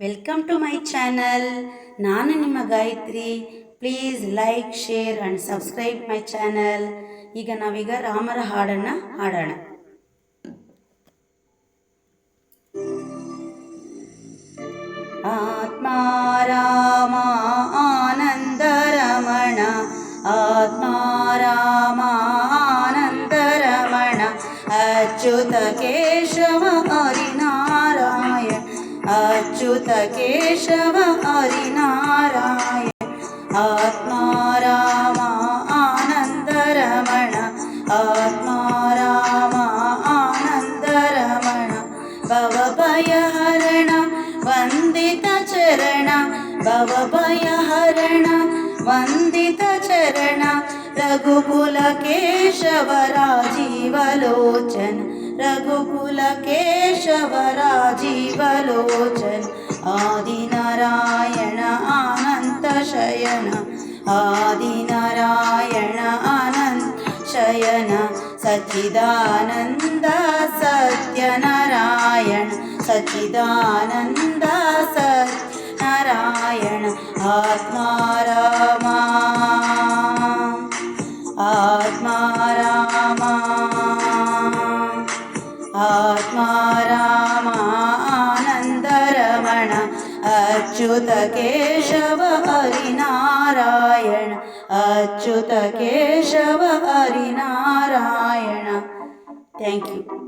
Welcome to my channel. ನಾನು ನಿಮ್ಮ Gayatri. Please like, share and subscribe my channel. ಈಗ ನಾವೀಗ ರಾಮರ ಹಾಡನ್ನು ಹಾಡೋಣ. ಆತ್ಮಾರಾಮ ಆನಂದ ರಮಣ, ಆತ್ಮಾರಾಮ ಆನಂದ ರಮಣ, ಅಚ್ಯುತ ಕೇಶವ ಹರಿನಾರಾಯಣ, ಅಚ್ಯುತ ಕೇಶವ ಹರಿನಾರಾಯಣ. ಆತ್ಮಾರಾಮ ಆನಂದ ರಮಣ, ಆತ್ಮಾರಾಮ ಆನಂದ ರಮಣ, ಭವಭಯಹರಣ ವಂದಿತ ಚರಣ, ಭವಭಯಹರಣ ವಂದಿತ ಚರಣ, ರಘುಕುಲ ಕೇಶವ ರಾಜೀವಲೋಚನ, ರಘುಕುಲ ಕೇಶವ ರಾಜೀವಲೋಚನ, ಆದಿನಾರಾಯಣ ಅನಂತ ಶಯನ, ಆದಿನಾರಾಯಣ ಅನಂತ ಶಯನ, ಸಚ್ಚಿದಾನಂದ ಸತ್ಯನಾರಾಯಣ, ಸಚ್ಚಿದಾನಂದ ಸತ್ಯನಾರಾಯಣ. ಆತ್ಮಾರಾಮ ಆತ್ಮಾರಾಮ ಆತ್ಮಾರಾಮ ಆನಂದ ರಮಣ, ಅಚ್ಯುತ ಕೇಶವ ಹರಿನಾರಾಯಣ, ಅಚ್ಯುತ ಕೇಶವ ಹರಿನಾರಾಯಣ. Thank you.